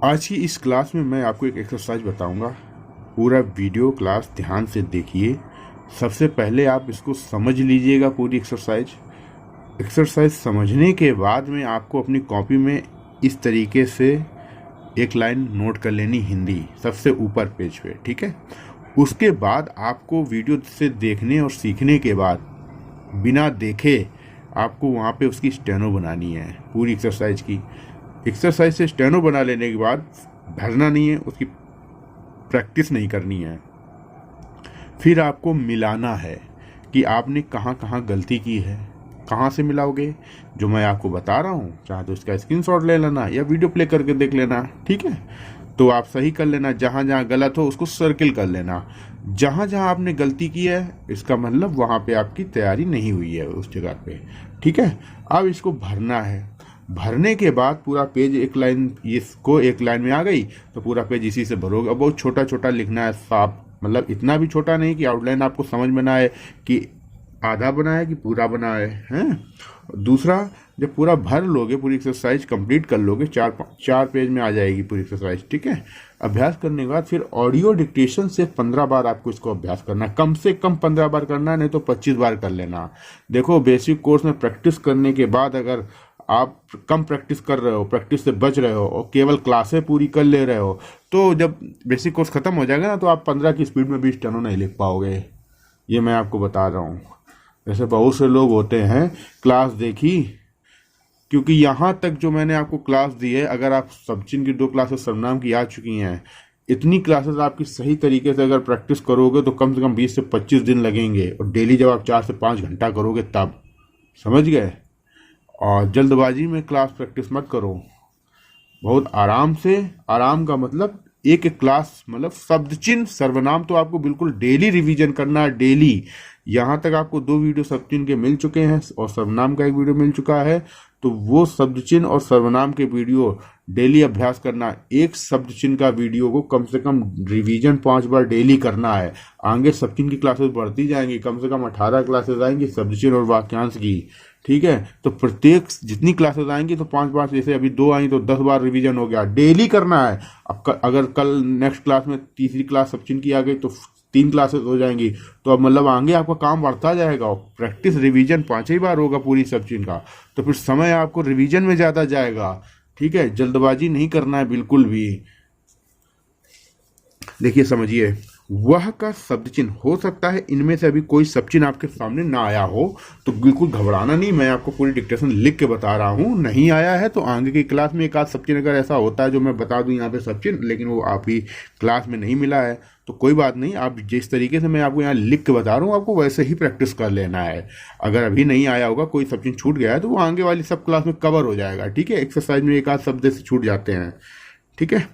आज की इस क्लास में मैं आपको एक एक्सरसाइज बताऊंगा। पूरा वीडियो क्लास ध्यान से देखिए। सबसे पहले आप इसको समझ लीजिएगा पूरी एक्सरसाइज समझने के बाद में आपको अपनी कॉपी में इस तरीके से एक लाइन नोट कर लेनी हिंदी सबसे ऊपर पेज पे, ठीक है। उसके बाद आपको वीडियो से देखने और सीखने के बाद बिना देखे आपको वहाँ पे उसकी स्टेनो बनानी है। पूरी एक्सरसाइज से स्टेनो बना लेने के बाद भरना नहीं है, उसकी प्रैक्टिस नहीं करनी है। फिर आपको मिलाना है कि आपने कहाँ कहाँ गलती की है। कहाँ से मिलाओगे? जो मैं आपको बता रहा हूँ, चाहे तो इसका स्क्रीनशॉट ले लेना या वीडियो प्ले करके देख लेना, ठीक है। तो आप सही कर लेना, जहाँ जहाँ गलत हो उसको सर्किल कर लेना। जहाँ जहाँ आपने गलती की है इसका मतलब वहाँ पे आपकी तैयारी नहीं हुई है उस जगह पे, ठीक है। अब इसको भरना है। भरने के बाद पूरा पेज एक लाइन, इसको एक लाइन में आ गई तो पूरा पेज इसी से भरोगे। अब बहुत छोटा छोटा लिखना है, साफ, मतलब इतना भी छोटा नहीं कि आउटलाइन आपको समझ में ना आए कि आधा बना है कि पूरा बना है। दूसरा, जब पूरा भर लोगे, पूरी एक्सरसाइज कंप्लीट कर लोगे, चार पेज में आ जाएगी पूरी एक्सरसाइज, ठीक है। अभ्यास करने के बाद फिर ऑडियो डिक्टेशन से 15 बार आपको इसको अभ्यास करना, कम से कम 15 बार करना, नहीं तो 25 बार कर लेना। देखो, बेसिक कोर्स में प्रैक्टिस करने के बाद अगर आप कम प्रैक्टिस कर रहे हो, प्रैक्टिस से बच रहे हो और केवल क्लासें पूरी कर ले रहे हो, तो जब बेसिक कोर्स खत्म हो जाएगा ना, तो आप 15 की स्पीड में भी स्टेनो नहीं लिख पाओगे। ये मैं आपको बता रहा हूँ। जैसे बहुत से लोग होते हैं, क्लास देखी, क्योंकि यहाँ तक जो मैंने आपको क्लास दी है, अगर आप सचिन की 2 क्लासेस सर्वनाम की आ चुकी हैं, इतनी क्लासेस आपकी सही तरीके से अगर प्रैक्टिस करोगे तो कम से कम 20 से 25 दिन लगेंगे। और डेली जब आप 4 से 5 घंटा करोगे तब, समझ गए। और जल्दबाजी में क्लास प्रैक्टिस मत करो, बहुत आराम से। आराम का मतलब एक एक क्लास, मतलब शब्द चिन्ह सर्वनाम तो आपको बिल्कुल डेली रिवीजन करना है, डेली। यहाँ तक आपको 2 वीडियो शब्द चिन्ह के मिल चुके हैं और सर्वनाम का 1 वीडियो मिल चुका है, तो वो शब्द चिन्ह और सर्वनाम के वीडियो डेली अभ्यास करना। एक शब्द चिन्ह का वीडियो को कम से कम रिवीजन 5 बार डेली करना है। आगे शब्द चिन्ह की क्लासेस बढ़ती जाएंगी, कम से कम 18 क्लासेस आएंगी शब्द चिन्ह और वाक्यांश की, ठीक है। तो प्रत्येक जितनी क्लासेस आएंगी तो 5 बार, जैसे अभी 2 आई तो 10 बार रिवीजन हो गया, डेली करना है। अब अगर कल नेक्स्ट क्लास में तीसरी क्लास शब्द चिन्ह की आ गई तो 3 क्लासेस हो जाएंगी, तो अब मतलब आगे आपका काम बढ़ता जाएगा। प्रैक्टिस रिवीजन 5 ही बार होगा पूरी शब्द चिन्ह का, तो फिर समय आपको रिवीजन में ज़्यादा जाएगा, ठीक है। जल्दबाजी नहीं करना है बिल्कुल भी। देखिए, समझिए, वह का शब्द चिन्ह हो सकता है इनमें से अभी कोई शब्द चिन्ह आपके सामने ना आया हो, तो बिल्कुल घबराना नहीं। मैं आपको पूरी डिक्टेशन लिख के बता रहा हूँ। नहीं आया है तो आगे की क्लास में एक आध शब्द चिन्ह अगर ऐसा होता है जो मैं बता दूं यहाँ पे शब्द चिन्ह, लेकिन वो आप ही क्लास में नहीं मिला है, तो कोई बात नहीं। आप जिस तरीके से मैं आपको यहाँ लिख के बता रहा हूँ, आपको वैसे ही प्रैक्टिस कर लेना है। अगर अभी नहीं आया होगा, कोई शब्द चिन्ह छूट गया है, तो वो आगे वाली सब क्लास में कवर हो जाएगा, ठीक है। एक्सरसाइज में एक आध शब्द से छूट जाते हैं, ठीक है।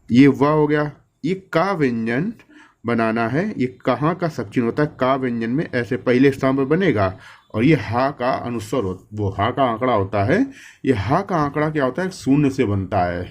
ये वाह हो गया। ये का व्यंजन बनाना है। ये कहाँ का शब्द चिन्ह होता है? का व्यंजन में ऐसे पहले स्थान पर बनेगा। और ये हा का अनुस्वर वो हा का आंकड़ा होता है। ये हा का आंकड़ा क्या होता है? 0 से बनता है,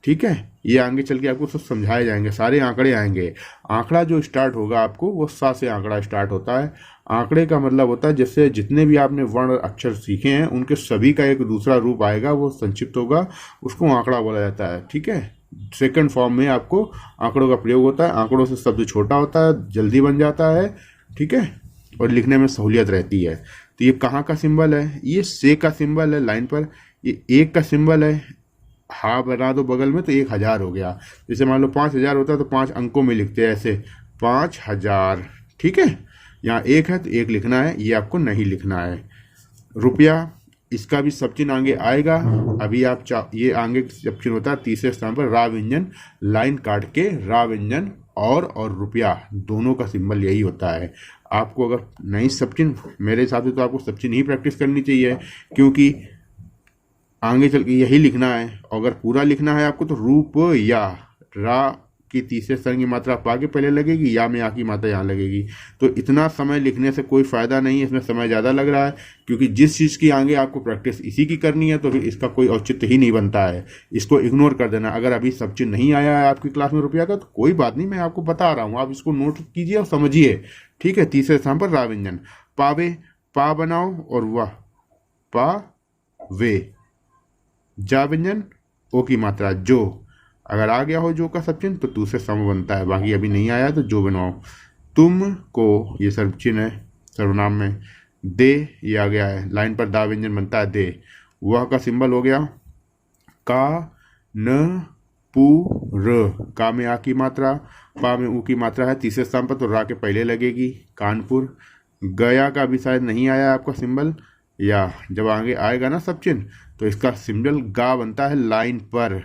ठीक है। ये आगे चल के आपको सब समझाए जाएंगे, सारे आंकड़े आएंगे। आंकड़ा जो स्टार्ट होगा आपको, वो सा से आंकड़ा स्टार्ट होता है। आंकड़े का मतलब होता है जैसे जितने भी आपने वर्ण अक्षर सीखे हैं उनके सभी का एक दूसरा रूप आएगा, वो संक्षिप्त होगा, उसको आंकड़ा बोला जाता है, ठीक है। सेकंड फॉर्म में आपको आंकड़ों का प्रयोग होता है। आंकड़ों से शब्द छोटा होता है, जल्दी बन जाता है, ठीक है, और लिखने में सहूलियत रहती है। तो ये कहाँ का सिंबल है? ये से का सिंबल है लाइन पर। ये 1 का सिंबल है, हा बना दो बगल में तो 1000 हो गया। जैसे मान लो 5000 होता है तो 5 अंकों में लिखते हैं ऐसे, 5000, ठीक है। यहाँ 1 है तो 1 लिखना है, ये आपको नहीं लिखना है। रुपया, इसका भी शब्द चिन्ह आगे आएगा। अभी आप ये आगे शब्द चिन्ह होता है तीसरे स्थान पर, रा व्यंजन, लाइन काट के रा व्यंजन और रुपया, दोनों का सिंबल यही होता है। आपको अगर नहीं शब्द चिन्ह, मेरे हिसाब से तो आपको शब्द चिन्ह ही प्रैक्टिस करनी चाहिए, क्योंकि आगे चल के यही लिखना है। अगर पूरा लिखना है आपको तो रूप या, रा की तीसरे स्थान की मात्रा पा के पहले लगेगी, या में आ की मात्रा यहाँ लगेगी। तो इतना समय लिखने से कोई फायदा नहीं है, इसमें समय ज़्यादा लग रहा है, क्योंकि जिस चीज़ की आगे आपको प्रैक्टिस इसी की करनी है, तो फिर इसका कोई औचित्य ही नहीं बनता है। इसको इग्नोर कर देना। अगर अभी सब चीज़ नहीं आया है आपकी क्लास में रुपया का, तो कोई बात नहीं, मैं आपको बता रहा हूँ, आप इसको नोट कीजिए और समझिए, ठीक है। तीसरे स्थान पर रा व्यंजन, पावे, पा बनाओ और वाह, पा वे, जा व्यंजन, ओ की मात्रा जो, अगर आ गया हो जो का सब चिन्ह तो दूसरे सम बनता है, बाकी अभी नहीं आया तो जो बनवाओ। तुम को, ये सर्व चिन्ह है सर्वनाम में। दे, ये आ गया है, लाइन पर दा व्यंजन बनता है दे। वह का सिंबल हो गया का न पू र, का में आ की मात्रा, पा में ऊ की मात्रा है तीसरे स्थान पर तो रा के पहले लगेगी कानपुर। गया का भी शायद नहीं आया आपका सिंबल, या जब आगे आएगा ना सब चिन्ह तो इसका सिंबल गा बनता है लाइन पर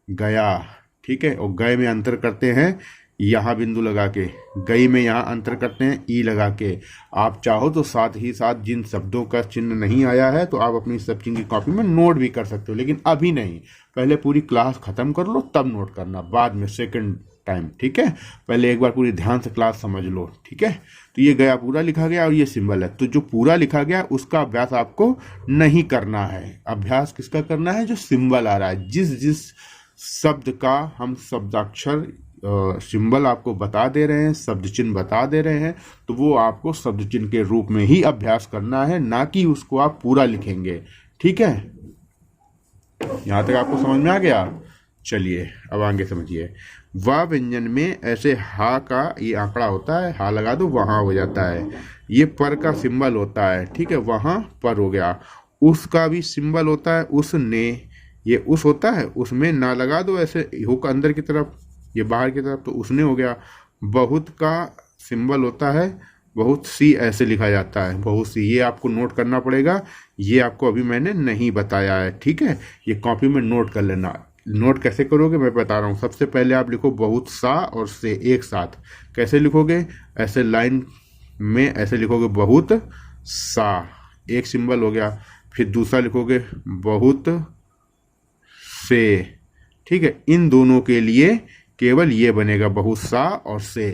गया, ठीक है। और गए में अंतर करते हैं यहाँ बिंदु लगा के, गई में यहाँ अंतर करते हैं ई लगा के। आप चाहो तो साथ ही साथ जिन शब्दों का चिन्ह नहीं आया है तो आप अपनी सब चिन्ह की कॉपी में नोट भी कर सकते हो, लेकिन अभी नहीं, पहले पूरी क्लास खत्म कर लो तब नोट करना, बाद में सेकंड टाइम, ठीक है। पहले एक बार पूरी ध्यान से क्लास समझ लो, ठीक है। तो ये गया पूरा लिखा गया और ये सिंबल है, तो जो पूरा लिखा गया उसका अभ्यास आपको नहीं करना है। अभ्यास किसका करना है? जो सिंबल आ रहा है, जिस जिस शब्द का हम शब्दाक्षर सिंबल आपको बता दे रहे हैं, शब्द चिन्ह बता दे रहे हैं, तो वो आपको शब्द चिन्ह के रूप में ही अभ्यास करना है, ना कि उसको आप पूरा लिखेंगे, ठीक है। यहां तक आपको समझ में आ गया? चलिए अब आगे समझिए। वा व्यंजन में ऐसे हा का ये आंकड़ा होता है, हा लगा दो वहां हो जाता है। ये पर का सिंबल होता है, ठीक है, वहां पर हो गया। उसका भी सिंबल होता है, उसने, ये उस होता है, उसमें ना लगा दो ऐसे हुक अंदर की तरफ, ये बाहर की तरफ, तो उसने हो गया। बहुत का सिंबल होता है, बहुत सी ऐसे लिखा जाता है, बहुत सी, ये आपको नोट करना पड़ेगा, ये आपको अभी मैंने नहीं बताया है, ठीक है। ये कॉपी में नोट कर लेना। नोट कैसे करोगे मैं बता रहा हूँ। सबसे पहले आप लिखो बहुत सा और से एक साथ। कैसे लिखोगे? ऐसे लाइन में ऐसे लिखोगे बहुत सा, एक सिंबल हो गया। फिर दूसरा लिखोगे बहुत से, ठीक है। इन दोनों के लिए केवल ये बनेगा बहुत सा और से,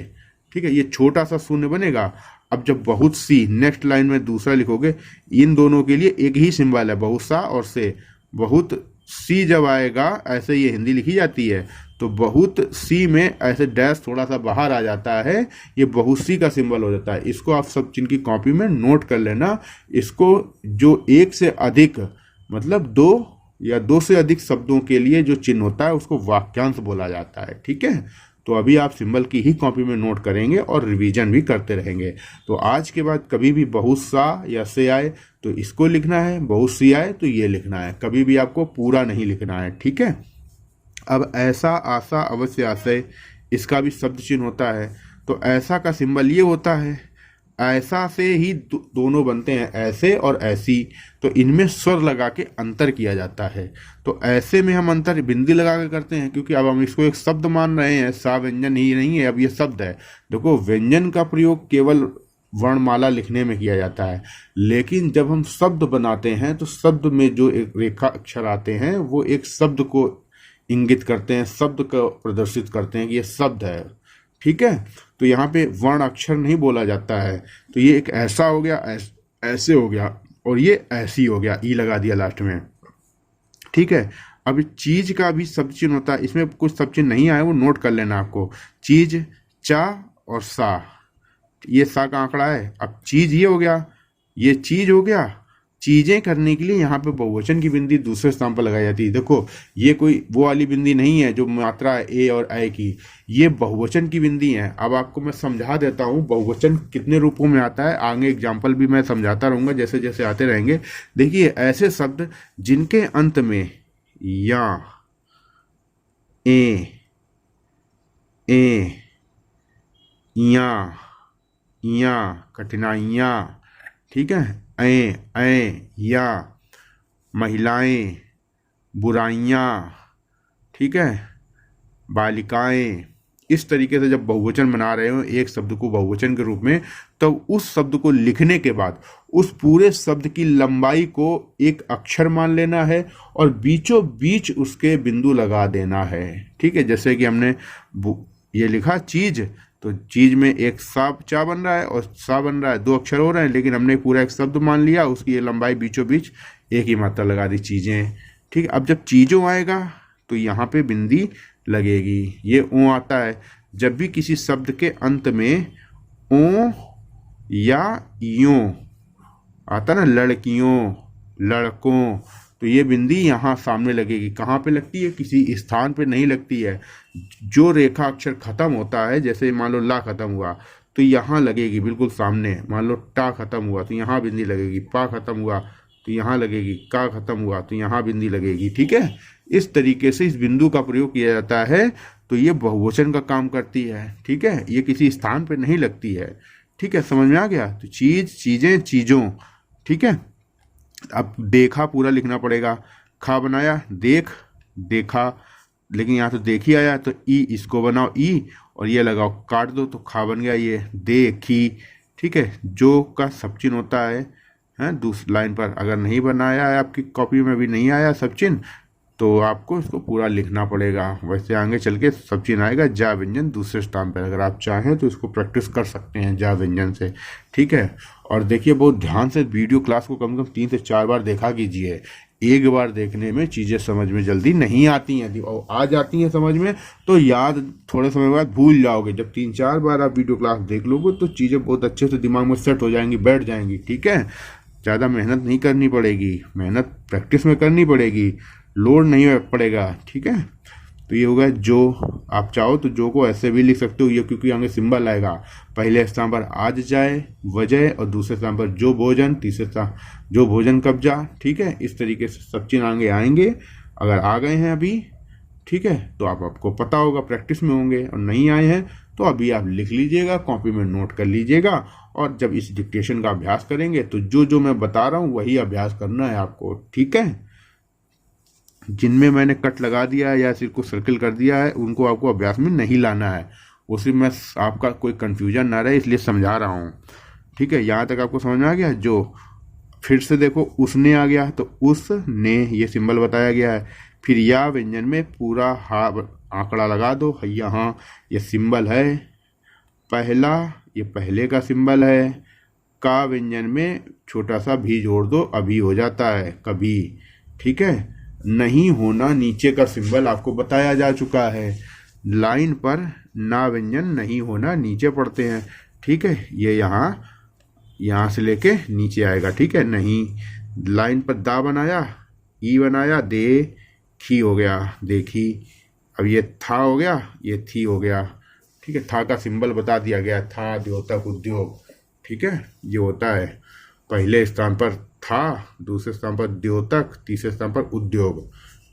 ठीक है। ये छोटा सा शून्य बनेगा। अब जब बहुत सी नेक्स्ट लाइन में दूसरा लिखोगे, इन दोनों के लिए एक ही सिंबल है, बहुत सा और से। बहुत सी जब आएगा, ऐसे ये हिंदी लिखी जाती है, तो बहुत सी में ऐसे डैश थोड़ा सा बाहर आ जाता है, ये बहुत सी का सिंबल हो जाता है। इसको आप सब चिन्ह की कॉपी में नोट कर लेना। इसको जो एक से अधिक मतलब दो या दो से अधिक शब्दों के लिए जो चिन्ह होता है उसको वाक्यांश बोला जाता है, ठीक है। तो अभी आप सिंबल की ही कॉपी में नोट करेंगे और रिवीजन भी करते रहेंगे। तो आज के बाद कभी भी बहुत सा या से आए तो इसको लिखना है, बहुत सी आए तो ये लिखना है, कभी भी आपको पूरा नहीं लिखना है, ठीक है। अब ऐसा, आशा, अवश्य, आशय, इसका भी शब्द चिन्ह होता है। तो ऐसा का सिंबल ये होता है, ऐसा से ही दोनों बनते हैं, ऐसे और ऐसी, तो इनमें स्वर लगा के अंतर किया जाता है। तो ऐसे में हम अंतर बिंदी लगा के करते हैं, क्योंकि अब हम इसको एक शब्द मान रहे हैं, सा व्यंजन ही नहीं है, अब ये शब्द है। देखो, व्यंजन का प्रयोग केवल वर्णमाला लिखने में किया जाता है, लेकिन जब हम शब्द बनाते हैं तो शब्द में जो एक रेखा अक्षर आते हैं वो एक शब्द को इंगित करते हैं, शब्द को प्रदर्शित करते हैं कि ये शब्द है, ठीक है। तो यहाँ पे वर्ण अक्षर नहीं बोला जाता है। तो ये एक ऐसा हो गया, ऐसे हो गया, और ये ऐसी हो गया, ई लगा दिया लास्ट में, ठीक है। अब चीज का भी शब्द चिन्ह होता है, इसमें कुछ शब्द चिन्ह नहीं आए वो नोट कर लेना आपको। चीज, चा और सा, ये सा का आंकड़ा है। अब चीज ये हो गया, ये चीज हो गया। चीजें करने के लिए यहाँ पे बहुवचन की बिंदी दूसरे स्थान पर लगाई जाती है। देखो, ये कोई वो वाली बिंदी नहीं है जो मात्रा है ए और ऐ की, ये बहुवचन की बिंदी है। अब आपको मैं समझा देता हूँ बहुवचन कितने रूपों में आता है, आगे एग्जाम्पल भी मैं समझाता रहूंगा जैसे जैसे आते रहेंगे। देखिए, ऐसे शब्द जिनके अंत में या, ए, या, कठिनाइयाँ, ठीक है, ऐ, या, महिलाएं, बुराइयाँ, ठीक है, बालिकाएं, इस तरीके से जब बहुवचन बना रहे हो एक शब्द को बहुवचन के रूप में, तो उस शब्द को लिखने के बाद उस पूरे शब्द की लंबाई को एक अक्षर मान लेना है और बीचों बीच उसके बिंदु लगा देना है, ठीक है। जैसे कि हमने ये लिखा चीज, तो चीज में एक सा चा बन रहा है और सा बन रहा है, दो अक्षर हो रहे हैं, लेकिन हमने पूरा एक शब्द मान लिया, उसकी ये लंबाई बीचों बीच एक ही मात्रा लगा दी, चीजें, ठीक है। अब जब चीजों आएगा तो यहाँ पे बिंदी लगेगी। ये ओ आता है जब भी किसी शब्द के अंत में ओ या यों आता ना, लड़कियों, लड़कों, तो ये बिंदी यहाँ सामने लगेगी। कहाँ पे लगती है? किसी स्थान पे नहीं लगती है। जो रेखा अक्षर खत्म होता है, जैसे मान लो ला खत्म हुआ तो यहाँ लगेगी बिल्कुल सामने। मान लो टा खत्म हुआ तो यहाँ बिंदी लगेगी, पा खत्म हुआ तो यहाँ लगेगी, का खत्म हुआ तो यहाँ बिंदी लगेगी। ठीक है, इस तरीके से इस बिंदु का प्रयोग किया जाता है। तो ये बहुवचन का काम करती है। ठीक है, ये किसी स्थान पे नहीं लगती है। ठीक है, समझ में आ गया? तो चीज, चीजें, चीजों। ठीक है, अब देखा पूरा लिखना पड़ेगा। खा बनाया, देख, देखा, लेकिन यहाँ तो देख ही आया तो ई, इसको बनाओ ई और ये लगाओ, काट दो तो खा बन गया ये देखी। ठीक है, जो का सब चिन्ह होता है दूसरी लाइन पर। अगर नहीं बनाया है, आपकी कॉपी में भी नहीं आया सब चिन्ह, तो आपको इसको पूरा लिखना पड़ेगा। वैसे आगे चल के सब चिन्ह आएगा जा व्यंजन दूसरे स्थान पर। अगर आप चाहें तो इसको प्रैक्टिस कर सकते हैं जा व्यंजन से। ठीक है, और देखिए बहुत ध्यान से वीडियो क्लास को कम से कम 3 से 4 बार देखा कीजिए। एक बार देखने में चीज़ें समझ में जल्दी नहीं आती हैं, और आ जाती हैं समझ में तो याद थोड़े समय बाद भूल जाओगे। जब 3-4 बार आप वीडियो क्लास देख लोगे तो चीज़ें बहुत अच्छे से दिमाग में सेट हो जाएंगी, बैठ जाएंगी। ठीक है, ज़्यादा मेहनत नहीं करनी पड़ेगी, मेहनत प्रैक्टिस में करनी पड़ेगी, लोड नहीं पड़ेगा। ठीक है, तो ये होगा जो। आप चाहो तो जो को ऐसे भी लिख सकते हो, ये क्योंकि आगे सिंबल आएगा। पहले स्थान पर आज जाए वजह, और दूसरे स्थान पर जो भोजन, तीसरे स्थान जो भोजन कब्जा। ठीक है, इस तरीके से सब चिन्ह आगे आएंगे। अगर आ गए हैं अभी, ठीक है, तो आपको पता होगा, प्रैक्टिस में होंगे। और नहीं आए हैं तो अभी आप लिख लीजिएगा, कॉपी में नोट कर लीजिएगा। और जब इस डिक्टेशन का अभ्यास करेंगे तो जो जो मैं बता रहा हूँ वही अभ्यास करना है आपको। ठीक है, जिनमें मैंने कट लगा दिया है या सिर्फ को सर्किल कर दिया है उनको आपको अभ्यास में नहीं लाना है। वो सिर्फ मैं आपका कोई कंफ्यूजन ना रहे इसलिए समझा रहा हूँ। ठीक है, यहाँ तक आपको समझ में आ गया? जो फिर से देखो, उसने आ गया तो उसने ये सिंबल बताया गया है। फिर या व्यंजन में पूरा हा आंकड़ा लगा दो, यहाँ ये सिंबल है पहला, ये पहले का सिंबल है। का व्यंजन में छोटा सा भी जोड़ दो, अभी हो जाता है कभी। ठीक है, नहीं होना नीचे का सिंबल आपको बताया जा चुका है। लाइन पर ना व्यंजन नहीं होना नीचे पढ़ते हैं। ठीक है, ये यहाँ से लेके नीचे आएगा। ठीक है, नहीं, लाइन पर दा बनाया, ई बनाया, दे खी हो गया, देखी। अब ये था हो गया, ये थी हो गया। ठीक है, था का सिंबल बता दिया गया, था द्योतक उद्योग। ठीक है, ये होता है पहले स्थान पर था, दूसरे स्थान पर द्योतक, तीसरे स्थान पर उद्योग।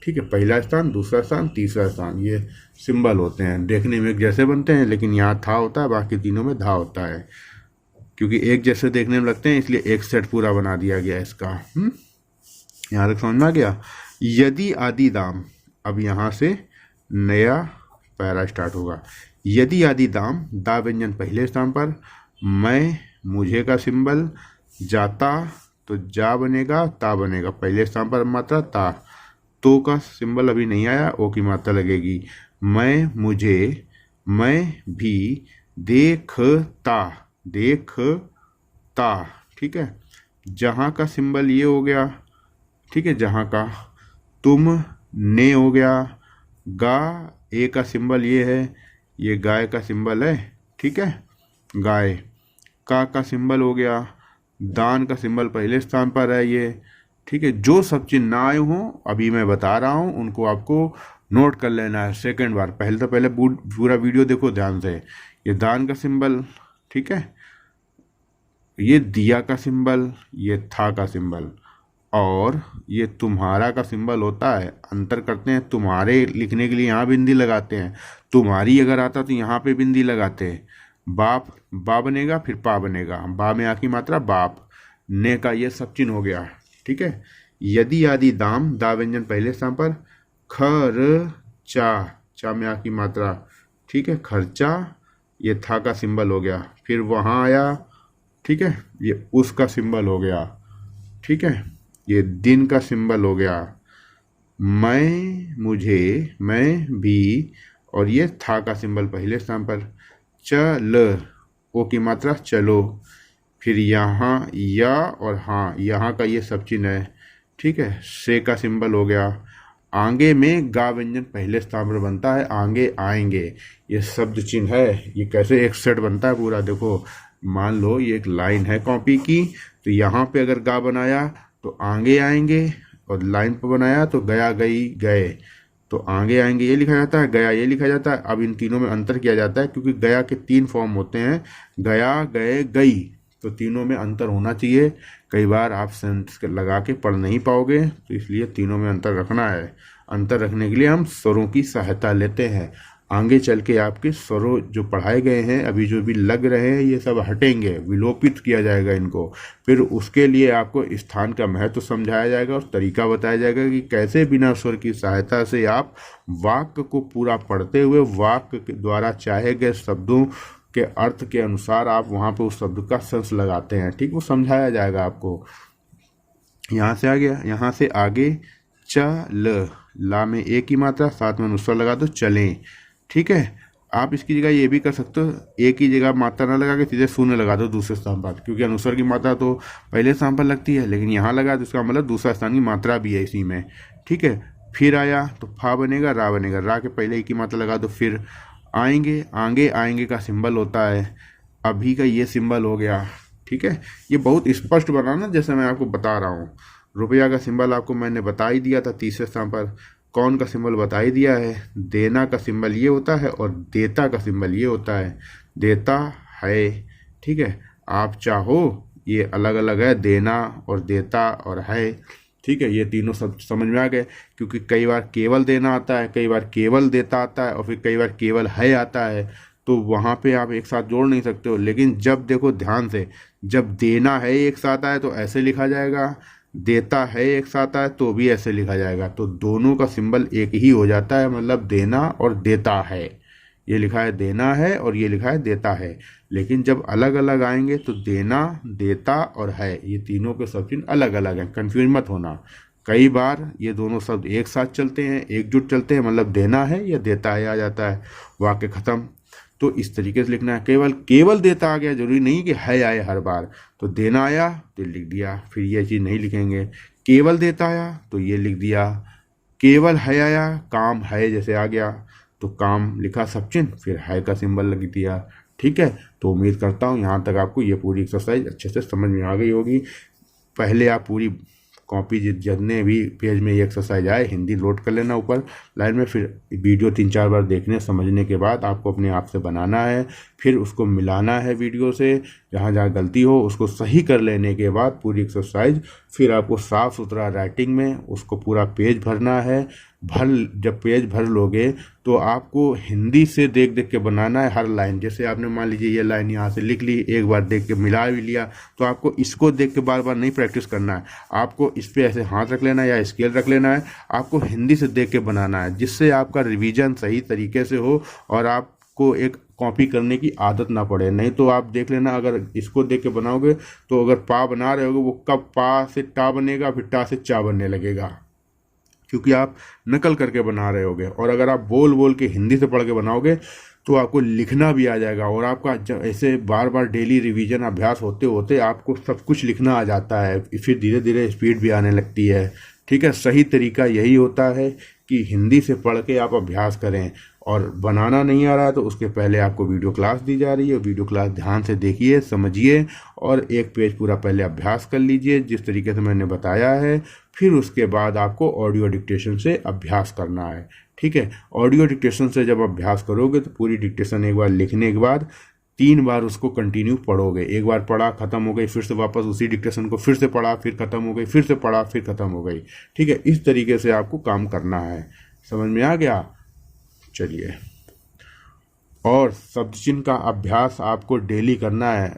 ठीक है, पहला स्थान, दूसरा स्थान, तीसरा स्थान, ये सिंबल होते हैं। देखने में एक जैसे बनते हैं, लेकिन यहाँ था होता है, बाकी तीनों में धा होता है। क्योंकि एक जैसे देखने में लगते हैं इसलिए एक सेट पूरा बना दिया गया इसका। यहाँ तक समझ में आ गया? यदि आदि दाम, अब यहाँ से नया पैरा स्टार्ट होगा। यदि आदि दाम, दा व्यंजन पहले स्थान पर, मैं मुझे का सिंबल, जाता तो जा बनेगा, ता बनेगा, पहले स्थान पर मात्रा ता। तो का सिंबल अभी नहीं आया, ओ की मात्रा लगेगी। मैं मुझे, मैं भी, देखता, देखता। ठीक है, जहाँ का सिंबल ये हो गया। ठीक है, जहाँ का। तुम ने हो गया। गा, ए का सिंबल ये है, ये गाय का सिंबल है। ठीक है, गाय। का सिंबल हो गया। दान का सिंबल पहले स्थान पर है ये। ठीक है, जो सब चिन्ह ना आए हों अभी मैं बता रहा हूँ उनको आपको नोट कर लेना है सेकंड बार। पहले तो पहले पूरा वीडियो देखो ध्यान से। ये दान का सिंबल, ठीक है, ये दिया का सिंबल, ये था का सिंबल, और ये तुम्हारा का सिंबल होता है। अंतर करते हैं, तुम्हारे लिखने के लिए यहाँ बिंदी लगाते हैं, तुम्हारी अगर आता तो यहाँ पे बिंदी लगाते हैं। बाप, बा बनेगा, फिर पा बनेगा, बा में आ की मात्रा बाप। ने का ये सब चिन्ह हो गया। ठीक है, यदि आदि दाम, दा व्यंजन पहले स्थान पर। खर्चा, चा में आ की मात्रा। ठीक है, खर्चा, ये था का सिंबल हो गया। फिर वहाँ आया, ठीक है, ये उसका सिंबल हो गया। ठीक है, ये दिन का सिंबल हो गया। मैं, मुझे, मैं भी, और ये था का सिंबल पहले स्थान पर। चल, ओ की मात्रा चलो। फिर यहाँ या और हाँ, यहाँ का ये सब चिन्ह है। ठीक है, से का सिंबल हो गया। आगे में गा व्यंजन पहले स्थान पर बनता है, आगे आएंगे, ये शब्द चिन्ह है। ये कैसे एक सेट बनता है पूरा देखो। मान लो ये एक लाइन है कॉपी की, तो यहाँ पे अगर गा बनाया तो आगे आएंगे, और लाइन पर बनाया तो गया गई गए, तो आगे आएंगे ये लिखा जाता है, गया ये लिखा जाता है। अब इन तीनों में अंतर किया जाता है क्योंकि गया के 3 फॉर्म होते हैं, गया गए गई, तो तीनों में अंतर होना चाहिए। कई बार आप सेंस लगा के पढ़ नहीं पाओगे, तो इसलिए तीनों में अंतर रखना है। अंतर रखने के लिए हम स्वरों की सहायता लेते हैं। आगे चल के आपके स्वरों जो पढ़ाए गए हैं अभी जो भी लग रहे हैं ये सब हटेंगे, विलोपित किया जाएगा इनको। फिर उसके लिए आपको स्थान का महत्व समझाया जाएगा और तरीका बताया जाएगा कि कैसे बिना स्वर की सहायता से आप वाक्य को पूरा पढ़ते हुए वाक्य के द्वारा चाहे गए शब्दों के अर्थ के अनुसार आप वहाँ पे उस शब्द का सेंस लगाते हैं। ठीक, वो समझाया जाएगा आपको। यहाँ से आ गया, यहाँ से आगे चल, ला में एक ही मात्रा, साथ में अनुस्वर लगा दो, चलें। ठीक है, आप इसकी जगह ये भी कर सकते हो, एक ही जगह मात्रा ना लगा के सीधे शून्य लगा दो दूसरे स्थान पर, क्योंकि अनुस्वर की मात्रा तो पहले स्थान पर लगती है, लेकिन यहाँ लगा तो इसका मतलब दूसरा स्थान की मात्रा भी है इसी में। ठीक है, फिर आया तो फा बनेगा, रा बनेगा, रा के पहले एक ही मात्रा लगा दो। फिर आएंगे, आगे आएंगे का सिंबल होता है, अभी का ये सिंबल हो गया। ठीक है, ये बहुत स्पष्ट बनाना जैसे मैं आपको बता रहा हूँ। रुपया का सिंबल आपको मैंने बता ही दिया था तीसरे स्थान पर, कौन का सिंबल बता ही दिया है, देना का सिंबल ये होता है और देता का सिंबल ये होता है, देता है। ठीक है, आप चाहो ये अलग अलग है, देना और देता और है। ठीक है, ये तीनों सब समझ में आ गए, क्योंकि कई बार केवल देना आता है, कई बार केवल देता आता है और फिर कई बार केवल है आता है, तो वहाँ पे आप एक साथ जोड़ नहीं सकते हो। लेकिन जब देखो ध्यान से, जब देना है एक साथ आए तो ऐसे लिखा जाएगा, देता है एक साथ आए तो भी ऐसे लिखा जाएगा, तो दोनों का सिंबल एक ही हो जाता है, मतलब देना और देता है। ये लिखा है देना है और ये लिखा है देता है, लेकिन जब अलग अलग आएंगे तो देना, देता और है, ये तीनों के सब चिन्ह अलग अलग हैं, कंफ्यूज मत होना। कई बार ये दोनों शब्द एक साथ चलते हैं, एकजुट चलते हैं, मतलब देना है या देता है आ जाता है, वाक्य खत्म। तो इस तरीके से लिखना है। केवल केवल देता आ गया, जरूरी नहीं कि है आए हर बार, तो देना आया तो लिख दिया, फिर ये चीज़ नहीं लिखेंगे। केवल देता आया तो ये लिख दिया, केवल है आया, काम है जैसे आ गया तो काम लिखा सब चिन्ह, फिर है का सिंबल लग दिया। ठीक है, तो उम्मीद करता हूँ यहाँ तक आपको ये पूरी एक्सरसाइज अच्छे से समझ में आ गई होगी। पहले आप पूरी कॉपी जितने भी पेज में ये एक्सरसाइज आए हिंदी लोड कर लेना ऊपर लाइन में, फिर वीडियो 3-4 बार देखने समझने के बाद आपको अपने आप से बनाना है, फिर उसको मिलाना है वीडियो से, जहाँ जहाँ गलती हो उसको सही कर लेने के बाद पूरी एक्सरसाइज फिर आपको साफ़ सुथरा राइटिंग में उसको पूरा पेज भरना है। जब पेज भर लोगे तो आपको हिंदी से देख देख के बनाना है हर लाइन। जैसे आपने मान लीजिए ये लाइन यहाँ से लिख ली, एक बार देख के मिला भी लिया, तो आपको इसको देख के बार बार नहीं प्रैक्टिस करना है, आपको इस पर ऐसे हाथ रख लेना है या स्केल रख लेना है, आपको हिंदी से देख के बनाना है, जिससे आपका रिवीजन सही तरीके से हो और आपको एक कॉपी करने की आदत ना पड़े। नहीं तो आप देख लेना, अगर इसको देख के बनाओगे तो अगर पा बना रहे होगे वो कब पा से टा बनेगा, फिर टा से चा बनने लगेगा, क्योंकि आप नकल करके बना रहे होगे। और अगर आप बोल बोल के हिंदी से पढ़ के बनाओगे तो आपको लिखना भी आ जाएगा, और आपका ऐसे बार बार डेली रिवीजन अभ्यास होते होते आपको सब कुछ लिखना आ जाता है, फिर धीरे धीरे स्पीड भी आने लगती है। ठीक है, सही तरीका यही होता है कि हिंदी से पढ़ के आप अभ्यास करें, और बनाना नहीं आ रहा है तो उसके पहले आपको वीडियो क्लास दी जा रही है, वीडियो क्लास ध्यान से देखिए, समझिए और एक पेज पूरा पहले अभ्यास कर लीजिए जिस तरीके से मैंने बताया है। फिर उसके बाद आपको ऑडियो डिक्टेशन से अभ्यास करना है। ठीक है, ऑडियो डिक्टेशन से जब अभ्यास करोगे तो पूरी डिक्टेशन एक बार लिखने के बाद 3 बार उसको कंटिन्यू पढ़ोगे। एक बार पढ़ा, खत्म हो गई, फिर से वापस उसी डिक्टेशन को फिर से पढ़ा, फिर खत्म हो गई, फिर से पढ़ा, फिर खत्म हो गई। ठीक है, इस तरीके से आपको काम करना है। समझ में आ गया? चलिए, और शब्द चिन्ह का अभ्यास आपको डेली करना है,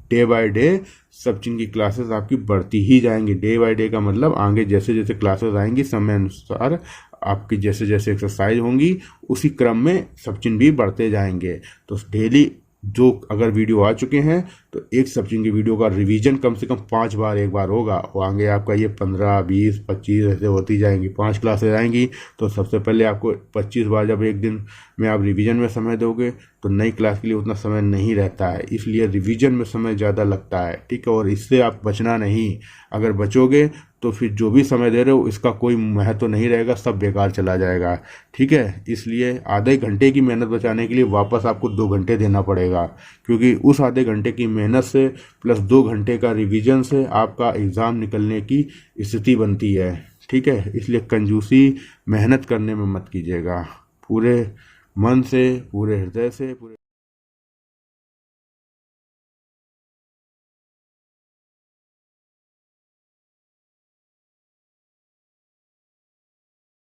डे बाय डे सब चिन्ह की क्लासेस आपकी बढ़ती ही जाएंगी। डे बाय डे का मतलब आगे जैसे जैसे क्लासेस आएंगी समय अनुसार आपकी जैसे जैसे एक्सरसाइज होंगी उसी क्रम में सब चिन्ह भी बढ़ते जाएंगे। तो डेली जो अगर वीडियो आ चुके हैं तो एक सब चिन्ह की वीडियो का रिवीजन कम से कम 5 बार एक बार होगा, और आगे आपका ये 15, 20, 25 ऐसे होती जाएंगी। 5 क्लासेस आएंगी तो सबसे पहले आपको 25 बार जब एक दिन में आप रिवीजन में समय दोगे तो नई क्लास के लिए उतना समय नहीं रहता है, इसलिए रिवीजन में समय ज़्यादा लगता है। ठीक है, और इससे आप बचना नहीं, अगर बचोगे तो फिर जो भी समय दे रहे हो इसका कोई महत्व नहीं रहेगा, सब बेकार चला जाएगा। ठीक है, इसलिए आधे घंटे की मेहनत बचाने के लिए वापस आपको 2 घंटे देना पड़ेगा, क्योंकि उस आधे घंटे की मेहनत से प्लस 2 घंटे का रिवीजन से आपका एग्ज़ाम निकलने की स्थिति बनती है। ठीक है, इसलिए कंजूसी मेहनत करने में मत कीजिएगा। पूरे मन से, पूरे हृदय से, पूरे